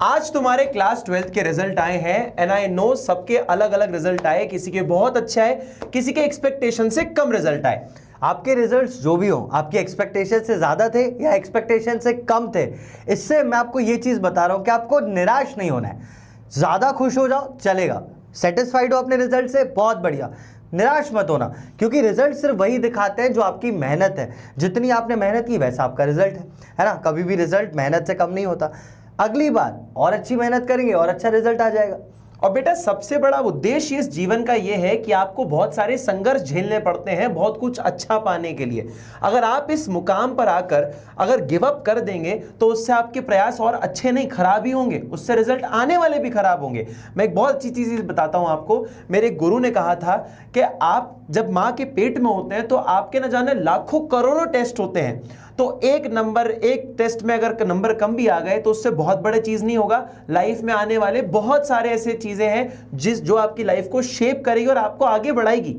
आज तुम्हारे class 12th के रिजल्ट आए हैं एंड आई नो सबके अलग अलग रिजल्ट आए, किसी के बहुत अच्छे आए, किसी के एक्सपेक्टेशन से कम रिजल्ट आए। आपके रिजल्ट्स जो भी हो, आपकी एक्सपेक्टेशन से ज़्यादा थे या एक्सपेक्टेशन से कम थे, इससे मैं आपको ये चीज़ बता रहा हूँ कि आपको निराश नहीं होना है। ज़्यादा खुश हो जाओ चलेगा, सेटिस्फाइड हो अपने रिजल्ट से बहुत बढ़िया, निराश मत होना, क्योंकि रिजल्ट सिर्फ वही दिखाते हैं जो आपकी मेहनत है। जितनी आपने मेहनत की वैसा आपका रिजल्ट है ना। कभी भी रिजल्ट मेहनत से कम नहीं होता। अगली बार और अच्छी मेहनत करेंगे और अच्छा रिजल्ट आ जाएगा। और बेटा सबसे बड़ा उद्देश्य इस जीवन का यह है कि आपको बहुत सारे संघर्ष झेलने पड़ते हैं बहुत कुछ अच्छा पाने के लिए। अगर आप इस मुकाम पर आकर अगर गिव अप कर देंगे तो उससे आपके प्रयास और अच्छे नहीं खराब ही होंगे, उससे रिजल्ट आने वाले भी खराब होंगे। मैं एक बहुत अच्छी चीज बताता हूं आपको। मेरे गुरु ने कहा था कि आप जब मां के पेट में होते हैं तो आपके न जाने लाखों करोड़ों टेस्ट होते हैं, तो एक टेस्ट में अगर नंबर कम भी आ गए तो उससे बहुत बड़ी चीज नहीं होगा। लाइफ में आने वाले बहुत सारे ऐसे चीजें हैं जो आपकी लाइफ को शेप करेगी और आपको आगे बढ़ाएगी।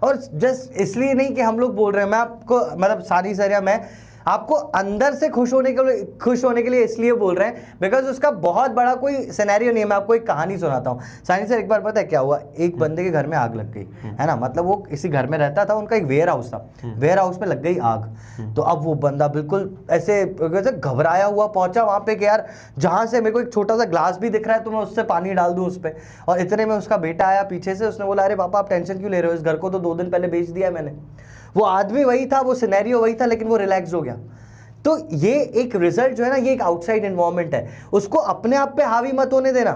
और जस्ट इसलिए नहीं कि हम लोग बोल रहे हैं, मैं आपको मतलब सारी मैं आपको अंदर से खुश होने के लिए इसलिए बोल रहे हैं बिकॉज उसका बहुत बड़ा कोई सिनेरियो नहीं है। मैं आपको एक कहानी सुनाता हूँ। सानी सर, एक बार पता है क्या हुआ, एक बंदे के घर में आग लग गई है ना। मतलब वो किसी घर में रहता था, उनका एक वेयर हाउस था, वेयर हाउस में लग गई आग। तो अब वो बंदा बिल्कुल ऐसे घबराया हुआ पहुंचा वहां पे कि यार जहां से मेरे को एक छोटा सा ग्लास भी दिख रहा है तो मैं उससे पानी डाल दूं उस पर। और इतने में उसका बेटा आया पीछे से, उसने बोला अरे पापा आप टेंशन क्यों ले रहे हो, इस घर को तो 2 दिन पहले बेच दिया है मैंने। वो आदमी वही था, वो सिनेरियो वही था, लेकिन वो रिलैक्स हो गया। तो ये एक रिजल्ट जो है ना, ये एक आउटसाइड एनवायरनमेंट है, उसको अपने आप पे हावी मत होने देना।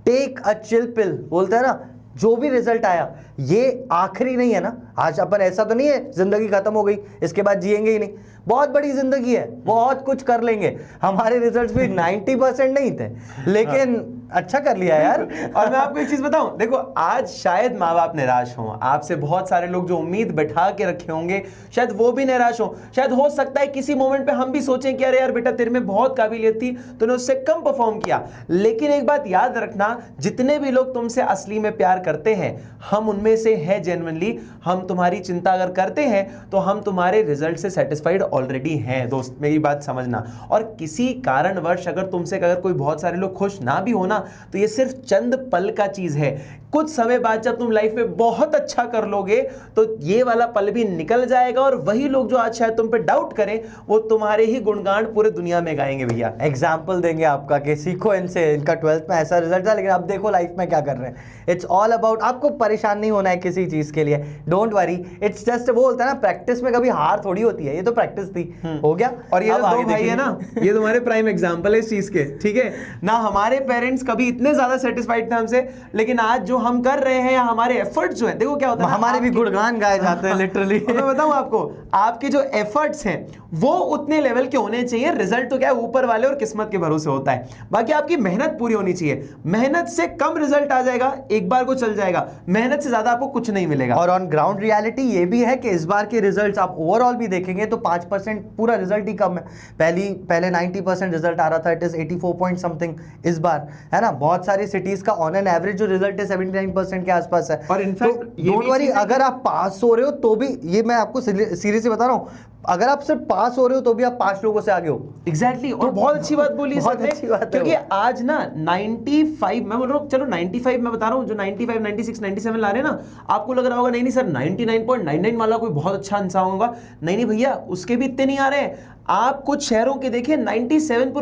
टेक अ चिल पिल बोलते हैं ना। जो भी रिजल्ट आया ये आखिरी नहीं है ना। आज अपन ऐसा तो नहीं है जिंदगी खत्म हो गई इसके बाद जिएंगे ही नहीं। बहुत बड़ी जिंदगी है, बहुत कुछ कर लेंगे। हमारे रिजल्ट्स भी 90% नहीं थे, लेकिन अच्छा कर लिया यार। और मैं आपको एक चीज बताऊं, देखो आज शायद माँ बाप निराश हों आपसे, बहुत सारे लोग जो उम्मीद बैठा के रखे होंगे शायद वो भी निराश हों। शायद हो सकता है किसी मोमेंट पे हम भी सोचें कि अरे यार बेटा तेरे में बहुत काबिलियत थी, तूने उससे कम परफॉर्म किया। लेकिन एक बात याद रखना, जितने भी लोग तुमसे असली में प्यार करते हैं हम उनमें से हैं जेन्युइनली। हम तुम्हारी चिंता अगर करते हैं तो हम तुम्हारे रिजल्ट से सेटिस्फाइड ऑलरेडी हैं। दोस्त मेरी बात समझना। और किसी कारणवश अगर तुमसे अगर कोई बहुत सारे लोग खुश ना भी होना तो ये सिर्फ चंद पल का चीज है। कुछ समय बाद जब तुम लाइफ में बहुत अच्छा कर लोगे तो ये वाला पल भी निकल जाएगा और वही लोग जो आज शायद तुम पे डाउट करें वो तुम्हारे ही गुणगान पूरे दुनिया में गाएंगे। भैया एग्जाम्पल देंगे आपका कि सीखो इनसे, इनका 12th में ऐसा रिजल्ट था लेकिन अब देखो लाइफ में क्या कर रहे हैं। इट्स ऑल अबाउट, आपको परेशान नहीं होना है किसी चीज के लिए, डोंट वरी। इट्स जस्ट वो बोलता है ना, प्रैक्टिस में कभी हार थोड़ी होती है, ये तो प्रैक्टिस थी, हो गया। और ये जो 2 भाई है ना, ये तुम्हारे प्राइम एग्जांपल है इस चीज के, ठीक है ना। हमारे पेरेंट्स कभी इतने ज्यादा सेटिस्फाइड थे हमसे, लेकिन आज जो हम कर रहे हैं या हमारे एफर्ट्स जो है, देखो क्या होता है, हमारे भी गुणगान गाए जाते हैं लिटरली। मैं बताऊं आपको, आपके जो एफर्ट्स हैं वो उतने लेवल के होने चाहिए। रिजल्ट तो क्या है ऊपर वाले और किस्मत के भरोसे होता है, बाकी आपकी मेहनत पूरी होनी चाहिए। मेहनत से कम रिजल्ट आ जाएगा, एक बार को चल जाएगा, मेहनत से ज्यादा आपको कुछ नहीं मिलेगा। और ऑन ग्राउंड रियलिटी ये भी है कि इस बार के रिजल्ट्स आप ओवरऑल भी देखेंगे तो 5% पूरा रिजल्ट ही कम है। पहले 90% रिजल्ट आ रहा था, इट इज 84 पॉइंट समथिंग इस बार, है ना। बहुत सारी सिटीज का ऑन एन एवरेज जो रिजल्ट है 79% के आसपास है। और इनफैक्ट डोंट वरी, अगर आप पास हो रहे हो तो भी, ये मैं आपको सीरियसली बता रहा हूँ, अगर आप सिर्फ पास हो रहे हो तो भी आप 5 लोगों से आगे हो। एग्जैक्टली और बहुत अच्छी बात बोली, बहुत अच्छी बात है, क्योंकि आज ना 95 मैं बोल रहा हूँ, चलो 95 मैं बता रहा हूँ, जो 95 96 97 ला रहे हैं ना, आपको लग रहा होगा नहीं सर 99.99 वाला कोई बहुत अच्छा इंसान होगा। नहीं भैया, उसके भी इतने नहीं आ रहे हैं। आप कुछ शहरों के देखिए 97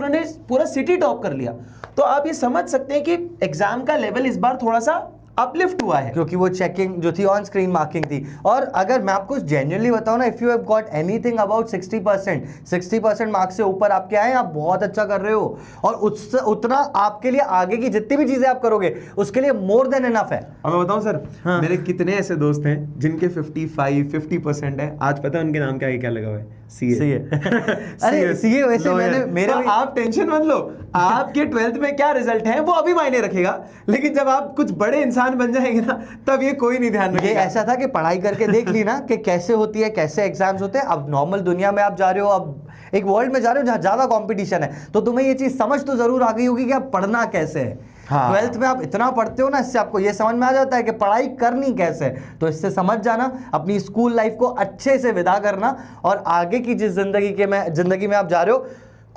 पूरा सिटी टॉप कर लिया। तो आप ये समझ सकते हैं कि एग्जाम का लेवल इस बार थोड़ा सा अपलिफ्ट हुआ है, क्योंकि वो चेकिंग जो थी ऑन स्क्रीन मार्किंग थी। और अगर मैं आपको जेन्युइनली बताऊं ना, if you have got anything about 60% marks से ऊपर आपके आए, आप बहुत अच्छा कर रहे हो। और उससे उतना आपके लिए आगे की जितनी भी चीजें आप करोगे उसके लिए मोर देन इनफ है। और मैं बताऊं सर, मेरे कितने ऐसे दोस्त हैं जिनके 50% है। आज पता है उनके नाम क्या लगा हुआ है, सीए। अरे सीए वैसे मैंने मेरे तो आप टेंशन मत लो, आपके 12th में क्या रिजल्ट है वो अभी मायने रखेगा, लेकिन जब आप कुछ बड़े इंसान बन जाएंगे ना तब ये कोई नहीं ध्यान रखेगा। ये ऐसा था कि पढ़ाई करके देख ली ना कि कैसे होती है, कैसे एग्जाम्स होते हैं। अब नॉर्मल दुनिया में आप जा रहे हो, अब एक वर्ल्ड में जा रहे हो जहाँ ज्यादा कंपटीशन है, तो तुम्हें ये चीज समझ तो जरूर आ गई होगी कि अब पढ़ना कैसे है। हाँ। 12th में आप इतना पढ़ते हो ना, इससे आपको ये समझ में आ जाता है कि पढ़ाई करनी कैसे है। तो इससे समझ जाना, अपनी स्कूल लाइफ को अच्छे से विदा करना और आगे की जिस जिंदगी में आप जा रहे हो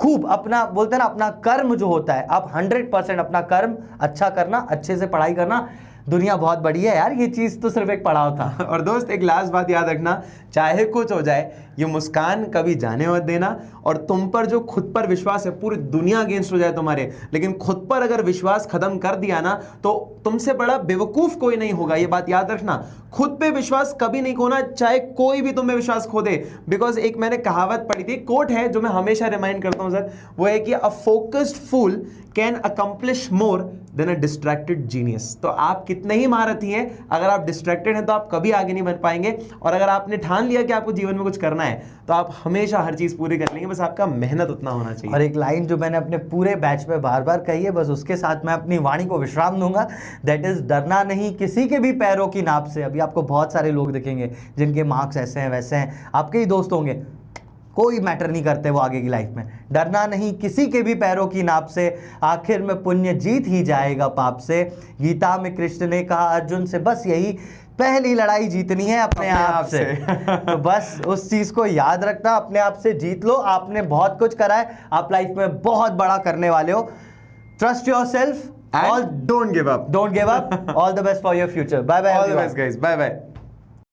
खूब अपना बोलते हैं ना, अपना कर्म जो होता है, आप 100% अपना कर्म अच्छा करना, अच्छे से पढ़ाई करना, दुनिया बहुत बड़ी है यार, ये चीज तो सिर्फ एक पड़ाव था। और दोस्त एक लास्ट बात याद रखना, चाहे कुछ हो जाए ये मुस्कान कभी जाने मत देना। और तुम पर जो खुद पर विश्वास है, पूरी दुनिया अगेंस्ट हो जाए तुम्हारे, लेकिन खुद पर अगर विश्वास खत्म कर दिया ना तो तुमसे बड़ा बेवकूफ कोई नहीं होगा, ये बात याद रखना। खुद पे विश्वास कभी नहीं खोना, चाहे कोई भी तुम में विश्वास खो दे। बिकॉज एक मैंने कहावत पढ़ी थी, कोट है जो मैं हमेशा रिमाइंड करता हूं सर, वो है कि a focused fool can accomplish more than a distracted genius. तो आप कितने ही महारथी हैं, अगर आप डिस्ट्रैक्टेड हैं तो आप कभी आगे नहीं बन पाएंगे। और अगर आपने ठान लिया कि आपको जीवन में कुछ करना है तो आप हमेशा हर चीज पूरी कर लेंगे, बस आपका मेहनत उतना होना चाहिए। और एक लाइन जो मैंने अपने पूरे बैच में बार बार कही है, बस उसके साथ मैं अपनी वाणी को विश्राम दूंगा, दैट इज डरना नहीं किसी के भी पैरों की नाप से। अभी आपको बहुत सारे लोग दिखेंगे जिनके मार्क्स ऐसे हैं वैसे हैं, आपके ही दोस्त होंगे, कोई मैटर नहीं करते वो आगे की लाइफ में। डरना नहीं किसी के भी पैरों की नाप से, आखिर में पुण्य जीत ही जाएगा पाप से। गीता में कृष्ण ने कहा अर्जुन से बस यही, पहली लड़ाई जीतनी है अपने आप से। तो बस उस चीज को याद रखना, अपने आप से जीत लो। आपने बहुत कुछ करा है, आप लाइफ में बहुत बड़ा करने वाले हो। Trust your self, And don't give up. don't give up. All the best for your future. Bye bye All the everyone. best guys. Bye bye.